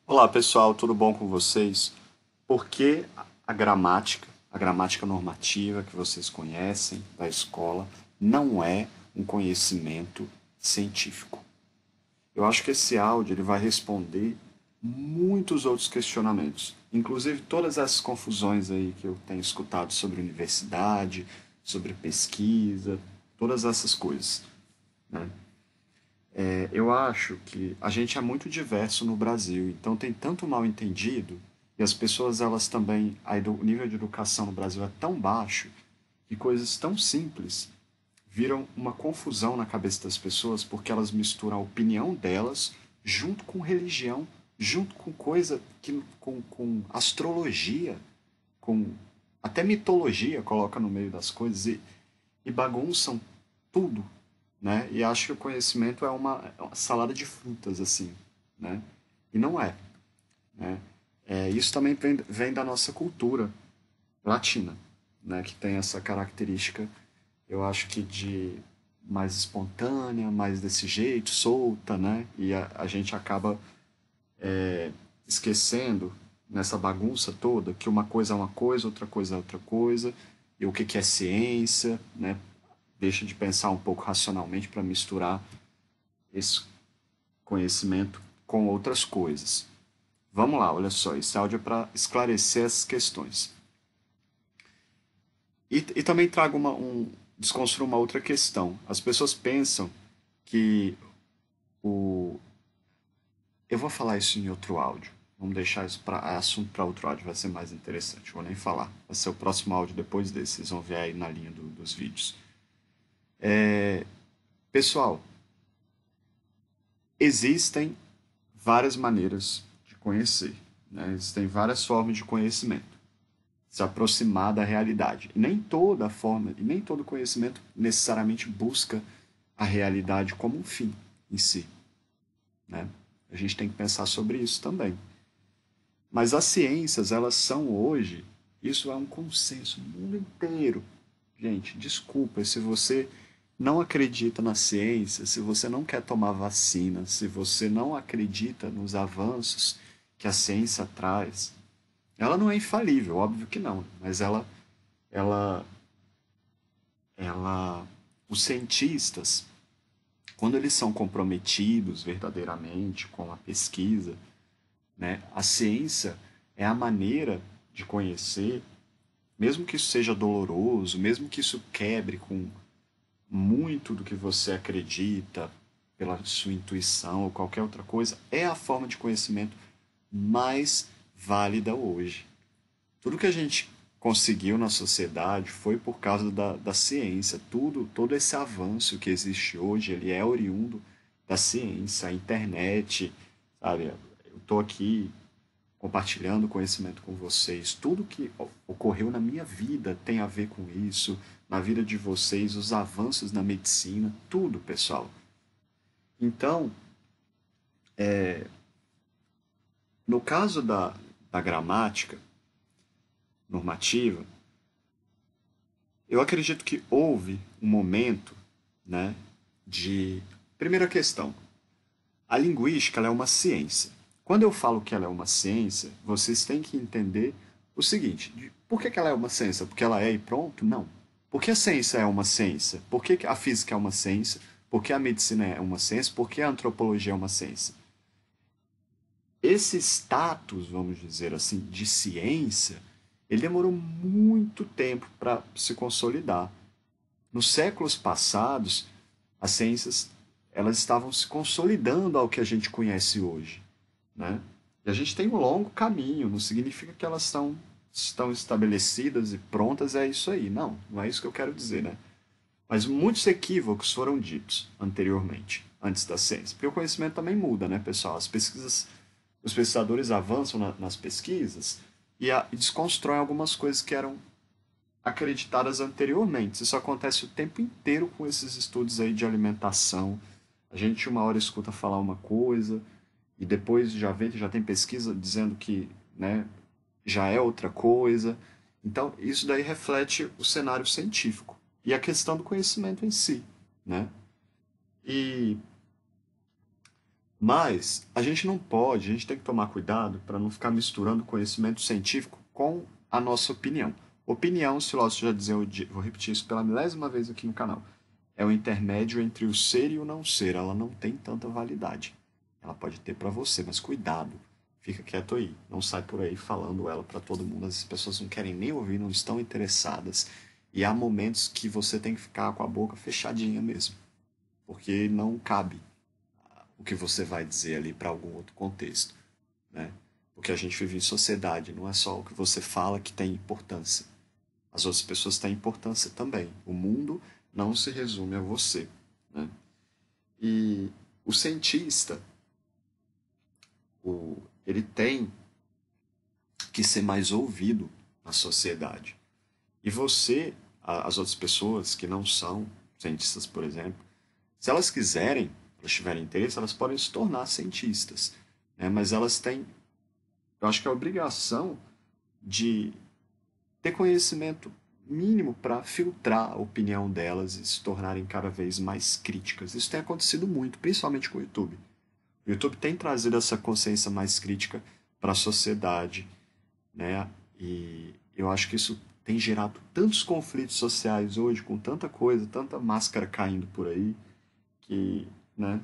Olá pessoal, tudo bom com vocês? Por que a gramática normativa que vocês conhecem da escola, não é um conhecimento científico? Eu acho que esse áudio ele vai responder muitos outros questionamentos, inclusive todas essas confusões aí que eu tenho escutado sobre universidade, sobre pesquisa, todas essas coisas, né? Eu acho que a gente é muito diverso no Brasil, então tem tanto mal entendido e as pessoas elas também, o nível de educação no Brasil é tão baixo que coisas tão simples viram uma confusão na cabeça das pessoas porque elas misturam a opinião delas junto com religião, junto com coisa que com astrologia, com até mitologia coloca no meio das coisas e bagunçam tudo, né? E acho que o conhecimento é uma salada de frutas, assim, né? E não é, né? Isso também vem da nossa cultura latina, né? Que tem essa característica, eu acho que de mais espontânea, mais desse jeito, solta, né? E a gente acaba esquecendo nessa bagunça toda que uma coisa é uma coisa, outra coisa é outra coisa, e o que que é ciência, né? Deixa de pensar um pouco racionalmente para misturar esse conhecimento com outras coisas. Vamos lá, olha só, esse áudio é para esclarecer essas questões. E também trago desconstruo uma outra questão. As pessoas pensam que o. Eu vou falar isso em outro áudio. Vamos deixar isso para assunto para outro áudio, vai ser mais interessante. Vou nem falar. Vai ser o próximo áudio depois desse. Vocês vão ver aí na linha dos vídeos. Pessoal, existem várias maneiras de conhecer, né? Existem várias formas de conhecimento, se aproximar da realidade. E nem toda forma, e nem todo conhecimento necessariamente busca a realidade como um fim em si, né? A gente tem que pensar sobre isso também. Mas as ciências, elas são hoje, isso é um consenso no mundo inteiro. Gente, desculpa se você não acredita na ciência, se você não quer tomar vacina, se você não acredita nos avanços que a ciência traz, ela não é infalível, óbvio que não, mas ela, ela, os cientistas, quando eles são comprometidos verdadeiramente com a pesquisa, né, a ciência é a maneira de conhecer, mesmo que isso seja doloroso, mesmo que isso quebre com muito do que você acredita, pela sua intuição ou qualquer outra coisa, é a forma de conhecimento mais válida hoje. Tudo que a gente conseguiu na sociedade foi por causa da ciência. Todo esse avanço que existe hoje, ele é oriundo da ciência, a internet, sabe? Eu estou aqui compartilhando conhecimento com vocês. Tudo que ocorreu na minha vida tem a ver com isso, na vida de vocês, os avanços na medicina, tudo, pessoal. Então, no caso da gramática normativa, eu acredito que houve um momento, né, de. Primeira questão: a linguística ela é uma ciência. Quando eu falo que ela é uma ciência, vocês têm que entender o seguinte: por que ela é uma ciência? Porque ela é e pronto? Não. Por que a ciência é uma ciência? Por que a física é uma ciência? Por que a medicina é uma ciência? Por que a antropologia é uma ciência? Esse status, vamos dizer assim, de ciência, ele demorou muito tempo para se consolidar. Nos séculos passados, as ciências elas estavam se consolidando ao que a gente conhece hoje, né? E a gente tem um longo caminho, não significa que elas estão estabelecidas e prontas, é isso aí. Não, não é isso que eu quero dizer, né? Mas muitos equívocos foram ditos anteriormente, antes da ciência. Porque o conhecimento também muda, né, pessoal? Os pesquisadores avançam nas pesquisas e desconstroem algumas coisas que eram acreditadas anteriormente. Isso acontece o tempo inteiro com esses estudos aí de alimentação. A gente uma hora escuta falar uma coisa e depois já vê que já tem pesquisa dizendo que, né, já é outra coisa. Então, isso daí reflete o cenário científico e a questão do conhecimento em si, né? E Mas a gente não pode, a gente tem que tomar cuidado para não ficar misturando conhecimento científico com a nossa opinião. Opinião, os filósofos já diziam, vou repetir isso pela milésima vez aqui no canal, é o intermédio entre o ser e o não ser. Ela não tem tanta validade. Ela pode ter para você, mas cuidado. Fica quieto aí. Não sai por aí falando ela para todo mundo. As pessoas não querem nem ouvir, não estão interessadas. E há momentos que você tem que ficar com a boca fechadinha mesmo. Porque não cabe o que você vai dizer ali para algum outro contexto, né? Porque a gente vive em sociedade, não é só o que você fala que tem importância. As outras pessoas têm importância também. O mundo não se resume a você, né? E o cientista, ele tem que ser mais ouvido na sociedade. E você, as outras pessoas que não são cientistas, por exemplo, se elas quiserem, elas tiverem interesse, elas podem se tornar cientistas, né? Mas elas têm, eu acho que é a obrigação de ter conhecimento mínimo para filtrar a opinião delas e se tornarem cada vez mais críticas. Isso tem acontecido muito, principalmente com o YouTube. O YouTube tem trazido essa consciência mais crítica para a sociedade, né? E eu acho que isso tem gerado tantos conflitos sociais hoje, com tanta coisa, tanta máscara caindo por aí, que, né,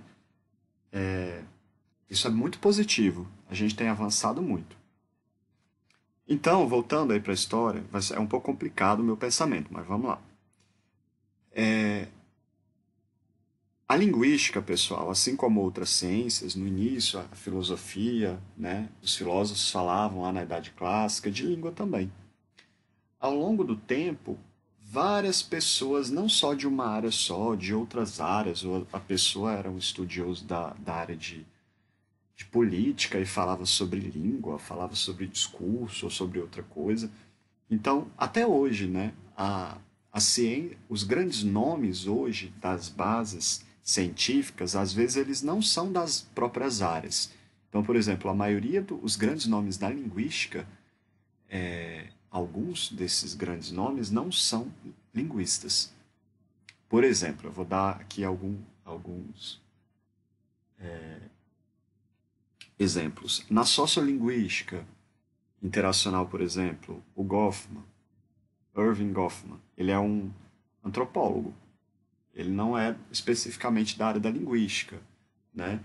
isso é muito positivo. A gente tem avançado muito. Então, voltando aí para a história, é um pouco complicado o meu pensamento, mas vamos lá. A linguística, pessoal, assim como outras ciências, no início a filosofia, né, os filósofos falavam lá na Idade Clássica de língua também. Ao longo do tempo, várias pessoas, não só de uma área só, de outras áreas, ou a pessoa era um estudioso da área de política e falava sobre língua, falava sobre discurso ou sobre outra coisa. Então, até hoje, né, a ciência, os grandes nomes hoje das bases científicas, às vezes eles não são das próprias áreas. Então, por exemplo, a maioria dos grandes nomes da linguística, alguns desses grandes nomes não são linguistas. Por exemplo, eu vou dar aqui alguns exemplos. Na sociolinguística interacional, por exemplo, o Goffman, Irving Goffman, ele é um antropólogo. Ele não é especificamente da área da linguística, né?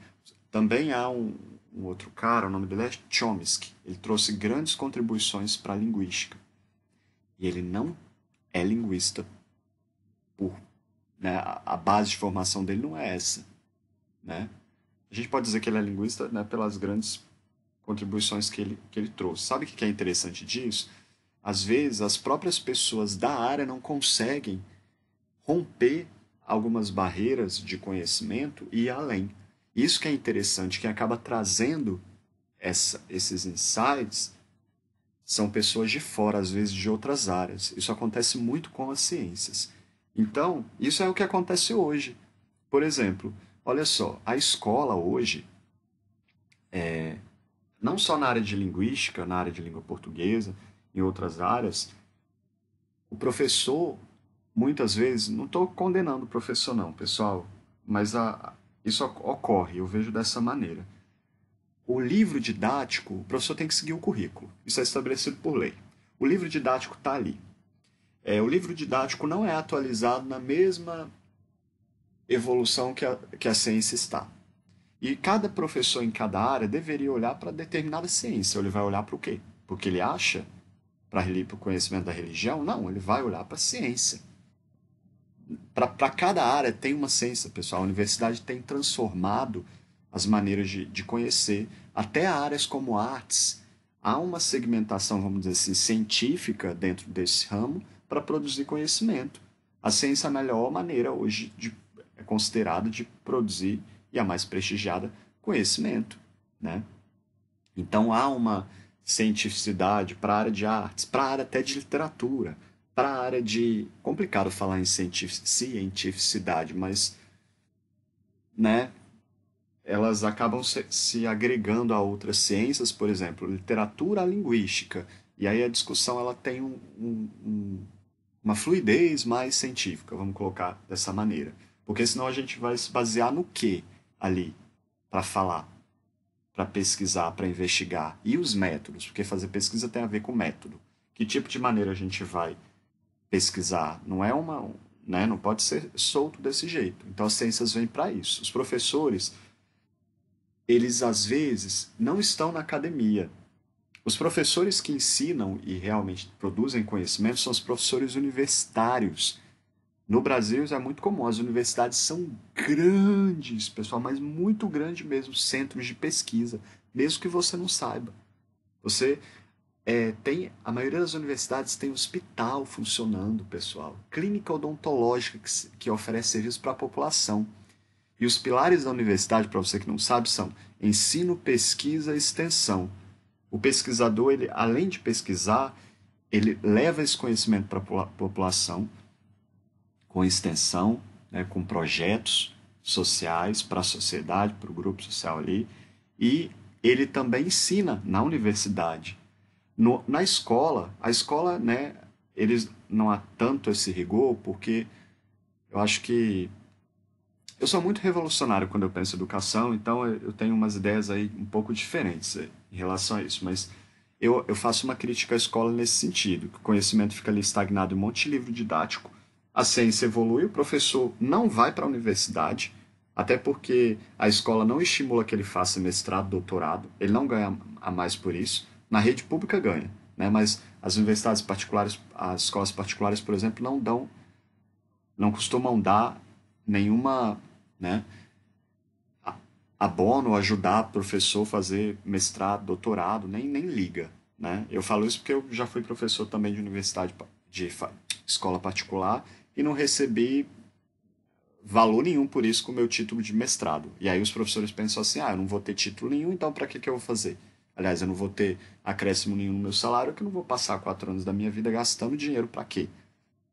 Também há um outro cara, o nome dele é Chomsky. Ele trouxe grandes contribuições para a linguística. E ele não é linguista por, né, a base de formação dele não é essa, né? A gente pode dizer que ele é linguista, né, pelas grandes contribuições que ele trouxe. Sabe o que é interessante disso? Às vezes, as próprias pessoas da área não conseguem romper algumas barreiras de conhecimento e ir além. Isso que é interessante, quem acaba trazendo esses insights são pessoas de fora, às vezes de outras áreas. Isso acontece muito com as ciências. Então, isso é o que acontece hoje. Por exemplo, olha só, a escola hoje, não só na área de linguística, na área de língua portuguesa, em outras áreas, o professor, muitas vezes, não estou condenando o professor não, pessoal, mas isso ocorre, eu vejo dessa maneira. O livro didático, o professor tem que seguir o currículo. Isso é estabelecido por lei. O livro didático está ali. O livro didático não é atualizado na mesma evolução que a ciência está. E cada professor em cada área deveria olhar para determinada ciência. Ou ele vai olhar para o quê? Porque ele acha para o conhecimento da religião? Não, ele vai olhar para a ciência. Para cada área tem uma ciência, pessoal. A universidade tem transformado as maneiras de conhecer. Até áreas como artes, há uma segmentação, vamos dizer assim, científica dentro desse ramo para produzir conhecimento. A ciência é a melhor maneira hoje é considerada de produzir e a mais prestigiada conhecimento, né? Então há uma cientificidade para a área de artes, para a área até de literatura, para a área de. Complicado falar em cientificidade, mas, né, elas acabam se agregando a outras ciências, por exemplo, literatura a linguística. E aí a discussão ela tem uma fluidez mais científica, vamos colocar dessa maneira. Porque senão a gente vai se basear no que ali para falar, para pesquisar, para investigar. E os métodos, porque fazer pesquisa tem a ver com método. Que tipo de maneira a gente vai pesquisar? Não é uma, né, não pode ser solto desse jeito. Então as ciências vêm para isso. Os professores, eles às vezes não estão na academia. Os professores que ensinam e realmente produzem conhecimento são os professores universitários. No Brasil isso é muito comum, as universidades são grandes, pessoal, mas muito grande mesmo, centros de pesquisa, mesmo que você não saiba. Você tem, a maioria das universidades tem hospital funcionando, pessoal, clínica odontológica que oferece serviço para a população. E os pilares da universidade, para você que não sabe, são ensino, pesquisa e extensão. O pesquisador, ele, além de pesquisar, ele leva esse conhecimento para a população, com extensão, né, com projetos sociais para a sociedade, para o grupo social ali, e ele também ensina na universidade. Na escola, a escola, né, eles não há tanto esse rigor, porque eu acho que eu sou muito revolucionário quando eu penso em educação, então eu tenho umas ideias aí um pouco diferentes em relação a isso, mas eu faço uma crítica à escola nesse sentido, que o conhecimento fica ali estagnado em um monte de livro didático, a ciência evolui, o professor não vai para a universidade, até porque a escola não estimula que ele faça mestrado, doutorado, ele não ganha a mais por isso, na rede pública ganha, né? Mas as universidades particulares, as escolas particulares, por exemplo, não costumam dar nenhuma, né, abono, ajudar o professor a fazer mestrado, doutorado, nem liga, né? Eu falo isso porque eu já fui professor também de universidade, de escola particular, e não recebi valor nenhum por isso com o meu título de mestrado. E aí os professores pensam assim, eu não vou ter título nenhum, então para que eu vou fazer? Aliás, eu não vou ter acréscimo nenhum no meu salário, que eu não vou passar 4 anos da minha vida gastando dinheiro para quê?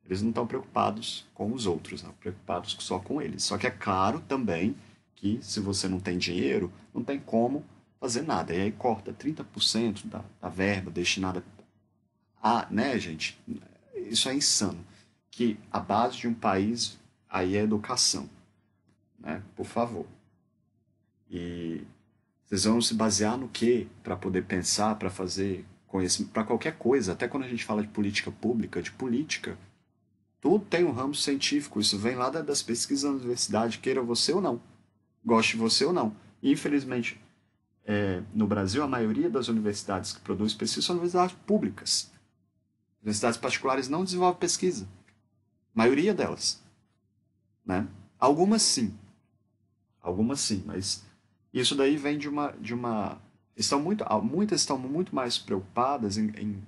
Eles não estão preocupados com os outros, estão preocupados só com eles. Só que é claro também que se você não tem dinheiro, não tem como fazer nada. E aí corta 30% da verba destinada a, né, gente? Isso é insano. Que a base de um país aí é a educação, né? Por favor. E vocês vão se basear no quê para poder pensar, para fazer conhecimento, para qualquer coisa, até quando a gente fala de política pública, de política, tudo tem um ramo científico, isso vem lá das pesquisas da universidade, queira você ou não, goste você ou não. E, infelizmente, no Brasil, a maioria das universidades que produzem pesquisa são universidades públicas. Universidades particulares não desenvolvem pesquisa. A maioria delas, né? Algumas sim, mas isso daí vem de uma muitas estão muito mais preocupadas em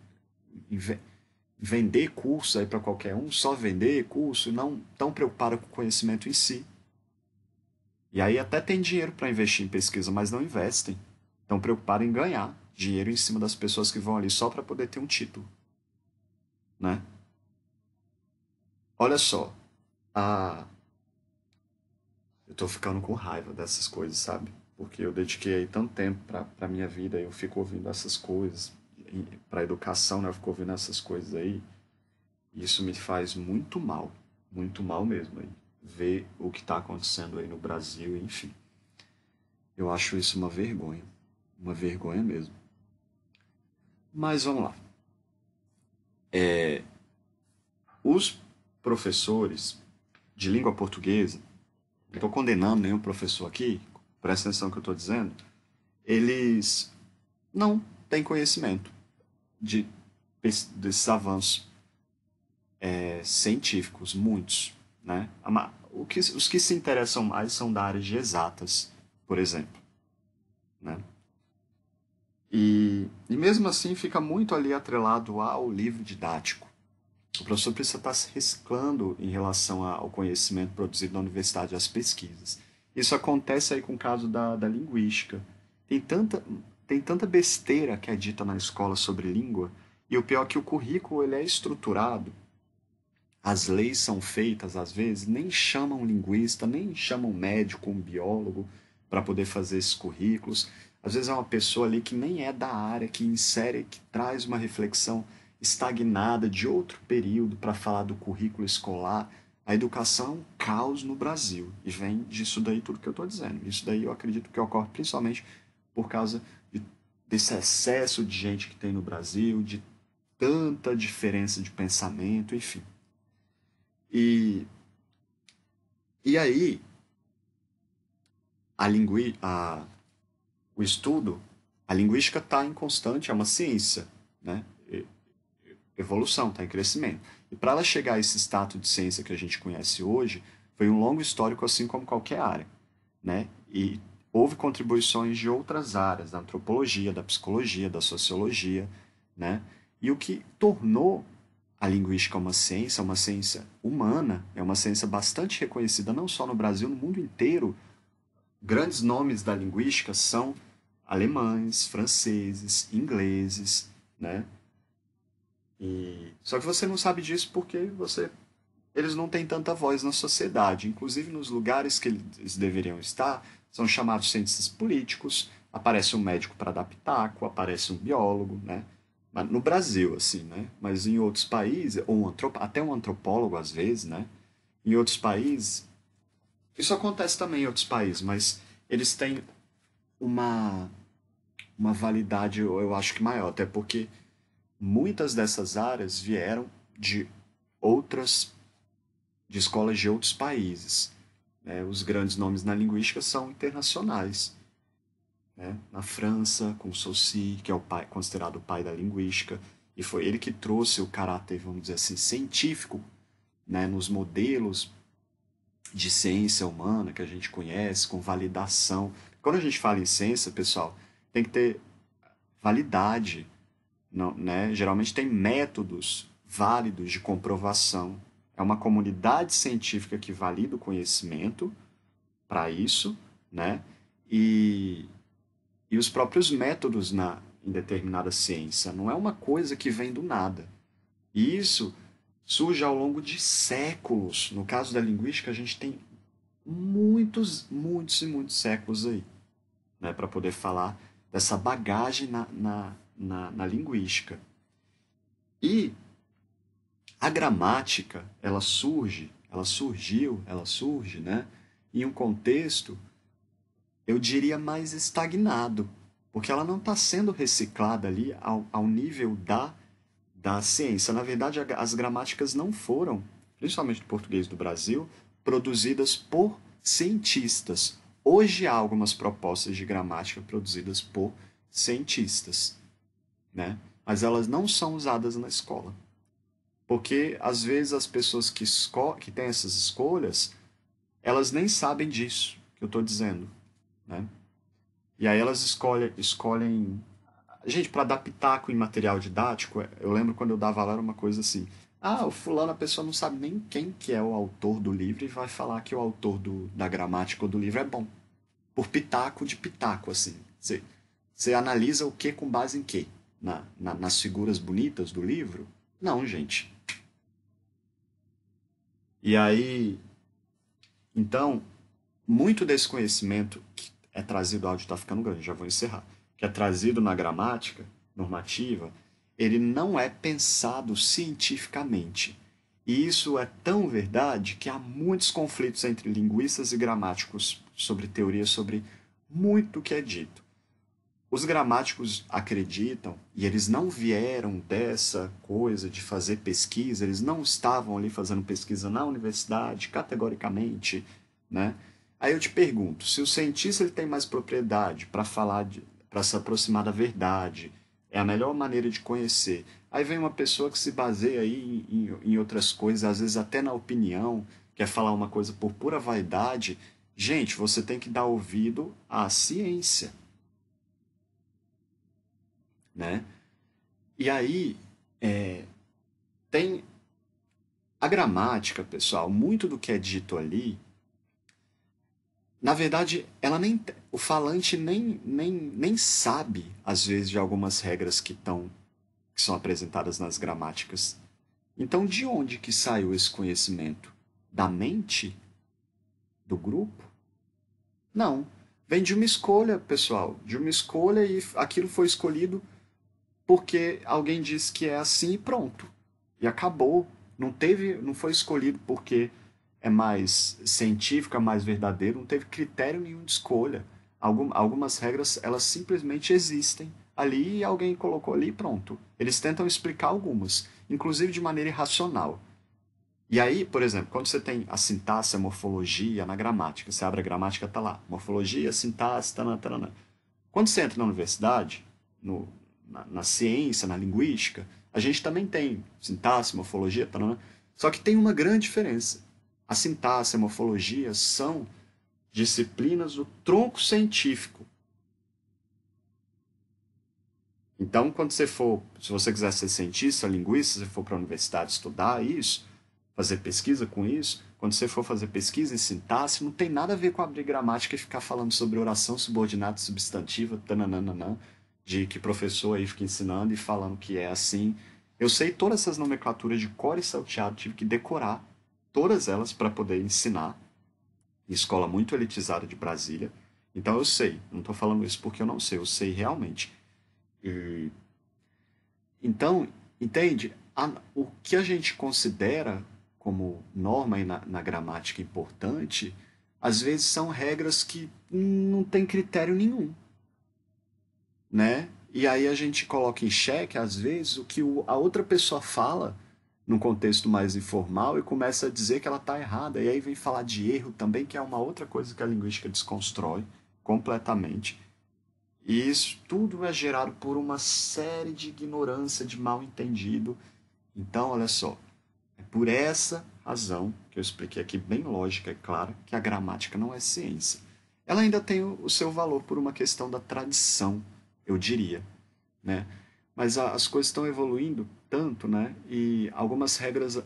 vender curso aí para qualquer um, só vender curso, não tão preocupada com o conhecimento em si. E aí até tem dinheiro para investir em pesquisa, mas não investem. Estão preocupados em ganhar dinheiro em cima das pessoas que vão ali só para poder ter um título, né? Olha só, a... eu tô ficando com raiva dessas coisas, sabe? Porque eu dediquei aí tanto tempo para minha vida, eu fico ouvindo essas coisas, para educação, né? Eu fico ouvindo essas coisas aí. E isso me faz muito mal mesmo aí. Ver o que está acontecendo aí no Brasil, enfim. Eu acho isso uma vergonha mesmo. Mas vamos lá. Os professores de língua portuguesa, não estou condenando nenhum professor aqui, presta atenção no que eu estou dizendo, eles não têm conhecimento de, desses avanços científicos, muitos, né? Os que se interessam mais são da área de exatas, por exemplo, né? E mesmo assim fica muito ali atrelado ao livro didático. O professor precisa estar se reciclando em relação ao conhecimento produzido na universidade, às pesquisas. Isso acontece aí com o caso da linguística. Tem tanta, tem tanta besteira que é dita na escola sobre língua, e o pior é que o currículo ele é estruturado. As leis são feitas, às vezes, nem chamam um linguista, nem chamam um médico, um biólogo para poder fazer esses currículos. Às vezes é uma pessoa ali que nem é da área, que insere, que traz uma reflexão estagnada de outro período para falar do currículo escolar. A educação é um caos no Brasil. E vem disso daí tudo que eu estou dizendo. Isso daí eu acredito que ocorre principalmente por causa desse excesso de gente que tem no Brasil, de tanta diferença de pensamento, enfim. E, e aí, a lingui, a, o estudo, a linguística está em constante, é uma ciência, né? Evolução, está em crescimento. E para ela chegar a esse status de ciência que a gente conhece hoje, foi um longo histórico, assim como qualquer área, né? E houve contribuições de outras áreas, da antropologia, da psicologia, da sociologia, né? E o que tornou a linguística uma ciência humana, é uma ciência bastante reconhecida não só no Brasil, no mundo inteiro. Grandes nomes da linguística são alemães, franceses, ingleses, né? Só que você não sabe disso porque eles não têm tanta voz na sociedade. Inclusive nos lugares que eles deveriam estar, são chamados cientistas políticos, aparece um médico para dar pitaco, aparece um biólogo, né? No Brasil, assim, né? Mas em outros países, ou até um antropólogo às vezes, né? Em outros países, isso acontece também em outros países, mas eles têm uma, uma validade, eu acho que maior, até porque muitas dessas áreas vieram de outras, de escolas de outros países. Né? Os grandes nomes na linguística são internacionais. Né? Na França, com Saussure, que é o pai, considerado o pai da linguística, e foi ele que trouxe o caráter, vamos dizer assim, científico, né, nos modelos de ciência humana que a gente conhece, com validação. Quando a gente fala em ciência, pessoal, tem que ter validade. Não, né? Geralmente tem métodos válidos de comprovação. É uma comunidade científica que valida o conhecimento para isso, né? E, e os próprios métodos em determinada ciência. Não é uma coisa que vem do nada. E isso surge ao longo de séculos. No caso da linguística, a gente tem muitos e muitos séculos aí, né, para poder falar dessa bagagem na linguística. E a gramática, ela surge, né, em um contexto, eu diria, mais estagnado, porque ela não está sendo reciclada ali ao nível da ciência. Na verdade, as gramáticas não foram, principalmente do português do Brasil, produzidas por cientistas. Hoje há algumas propostas de gramática produzidas por cientistas, né? Mas elas não são usadas na escola. Porque, às vezes, as pessoas que têm essas escolhas, elas nem sabem disso que eu estou dizendo, né? E aí elas escolhem. Gente, para dar pitaco em material didático, eu lembro quando eu dava aula era uma coisa assim. Ah, o fulano, a pessoa não sabe nem quem que é o autor do livro e vai falar que o autor da gramática ou do livro é bom. Por pitaco de pitaco, assim. Você analisa o que com base em quê? Nas figuras bonitas do livro? Não, gente. E aí, então, muito desse conhecimento que é trazido, o áudio está ficando grande, já vou encerrar, que é trazido na gramática normativa, ele não é pensado cientificamente. E isso é tão verdade que há muitos conflitos entre linguistas e gramáticos sobre teoria, sobre muito que é dito. Os gramáticos acreditam, e eles não vieram dessa coisa de fazer pesquisa, eles não estavam ali fazendo pesquisa na universidade, categoricamente, né? Aí eu te pergunto, se o cientista ele tem mais propriedade para falar, para se aproximar da verdade, é a melhor maneira de conhecer. Aí vem uma pessoa que se baseia aí em outras coisas, às vezes até na opinião, quer falar uma coisa por pura vaidade. Gente, você tem que dar ouvido à ciência, né? E aí tem a gramática, pessoal, muito do que é dito ali, na verdade, o falante nem sabe, às vezes, de algumas regras que são apresentadas nas gramáticas. Então, de onde que saiu esse conhecimento? Da mente do grupo? Não. Vem de uma escolha, pessoal, de uma escolha e aquilo foi escolhido porque alguém disse que é assim e pronto. E acabou. Não foi escolhido porque é mais científico, é mais verdadeiro, não teve critério nenhum de escolha. Algumas regras, elas simplesmente existem ali e alguém colocou ali e pronto. Eles tentam explicar algumas, inclusive de maneira irracional. E aí, por exemplo, quando você tem a sintaxe, a morfologia na gramática, você abre a gramática, tá lá, morfologia, sintaxe, tanã, tanã. Quando você entra na universidade, na ciência, na linguística, a gente também tem sintaxe, morfologia, tanã, só que tem uma grande diferença. A sintaxe e a morfologia são disciplinas do tronco científico. Então, quando você for, se você quiser ser cientista, linguista, se você for para a universidade estudar isso, fazer pesquisa com isso, quando você for fazer pesquisa em sintaxe, não tem nada a ver com abrir gramática e ficar falando sobre oração subordinada substantiva, tananana, de que professor aí fica ensinando e falando que é assim. Eu sei todas essas nomenclaturas de cor e salteado, tive que decorar todas elas para poder ensinar em escola muito elitizada de Brasília. Então eu sei, não estou falando isso porque eu não sei, eu sei realmente. E, então, entende? O que a gente considera como norma aí na gramática importante, às vezes são regras que não tem critério nenhum, né? E aí a gente coloca em xeque, às vezes, o que a outra pessoa fala num contexto mais informal e começa a dizer que ela está errada. E aí vem falar de erro também, que é uma outra coisa que a linguística desconstrói completamente. E isso tudo é gerado por uma série de ignorância, de mal entendido. Então, olha só, é por essa razão que eu expliquei aqui, bem lógica e clara, que a gramática não é ciência. Ela ainda tem o seu valor por uma questão da tradição, eu diria, né? Mas as coisas estão evoluindo tanto, né? E algumas regras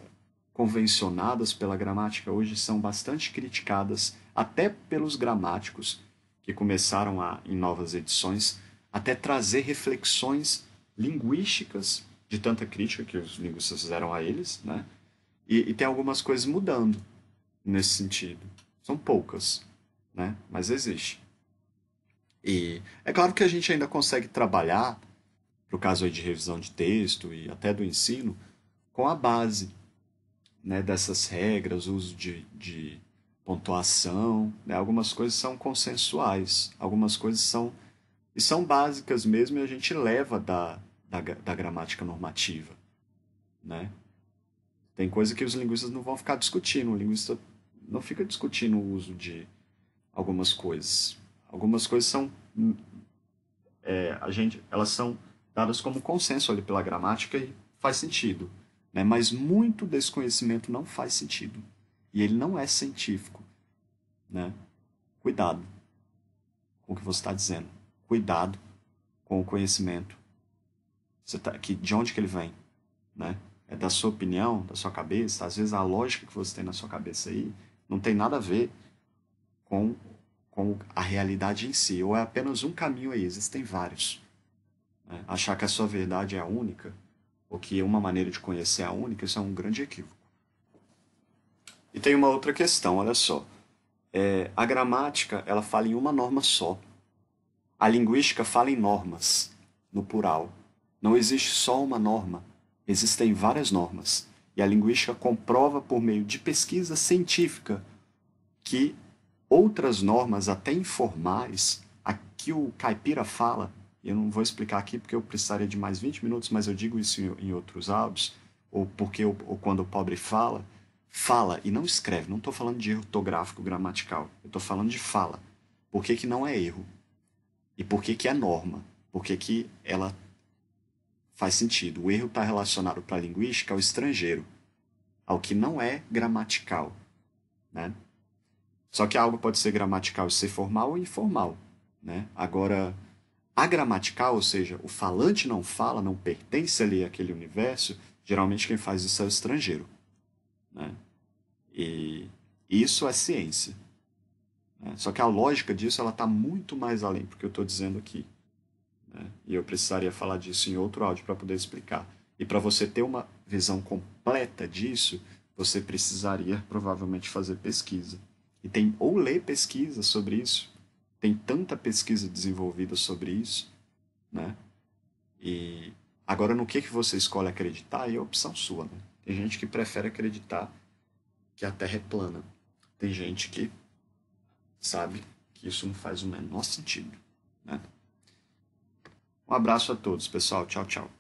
convencionadas pela gramática hoje são bastante criticadas, até pelos gramáticos, que começaram em novas edições, até trazer reflexões linguísticas de tanta crítica que os linguistas fizeram a eles, né? E tem algumas coisas mudando nesse sentido. São poucas, né? Mas existe. E é claro que a gente ainda consegue trabalhar, para o caso aí de revisão de texto e até do ensino, com a base, né, dessas regras, uso de pontuação. Né? Algumas coisas são consensuais, algumas coisas são, e são básicas mesmo e a gente leva da gramática normativa. Né? Tem coisa que os linguistas não vão ficar discutindo. O linguista não fica discutindo o uso de algumas coisas. Algumas coisas são elas são dadas como consenso ali pela gramática e faz sentido, né? Mas muito desse conhecimento não faz sentido e ele não é científico, né? Cuidado com o que você está dizendo. Cuidado com o conhecimento. De onde que ele vem, né? É da sua opinião, da sua cabeça. Às vezes a lógica que você tem na sua cabeça aí não tem nada a ver com, com a realidade em si. Ou é apenas um caminho aí, existem vários. Né? Achar que a sua verdade é a única, ou que uma maneira de conhecer é a única, isso é um grande equívoco. E tem uma outra questão, olha só. A gramática, ela fala em uma norma só. A linguística fala em normas, no plural. Não existe só uma norma, existem várias normas. E a linguística comprova por meio de pesquisa científica que outras normas, até informais, a que o caipira fala, e eu não vou explicar aqui porque eu precisaria de mais 20 minutos, mas eu digo isso em outros áudios, ou quando o pobre fala, fala e não escreve. Não estou falando de erro ortográfico, gramatical. Eu estou falando de fala. Por que não é erro? E por que é norma? Por que ela faz sentido? O erro está relacionado para a linguística ao estrangeiro, ao que não é gramatical, né? Só que algo pode ser gramatical e ser formal ou informal, né? Agora, a gramatical, ou seja, o falante não fala, não pertence ali àquele universo, geralmente quem faz isso é o estrangeiro, né? E isso é ciência, né? Só que a lógica disso ela está muito mais além do que eu estou dizendo aqui, né? E eu precisaria falar disso em outro áudio para poder explicar. E para você ter uma visão completa disso, você precisaria provavelmente fazer pesquisa. E tem ou ler pesquisa sobre isso, tem tanta pesquisa desenvolvida sobre isso, né? E agora no que você escolhe acreditar é opção sua, né? Tem gente que prefere acreditar que a Terra é plana. Tem gente que sabe que isso não faz o menor sentido, né? Um abraço a todos, pessoal. Tchau, tchau.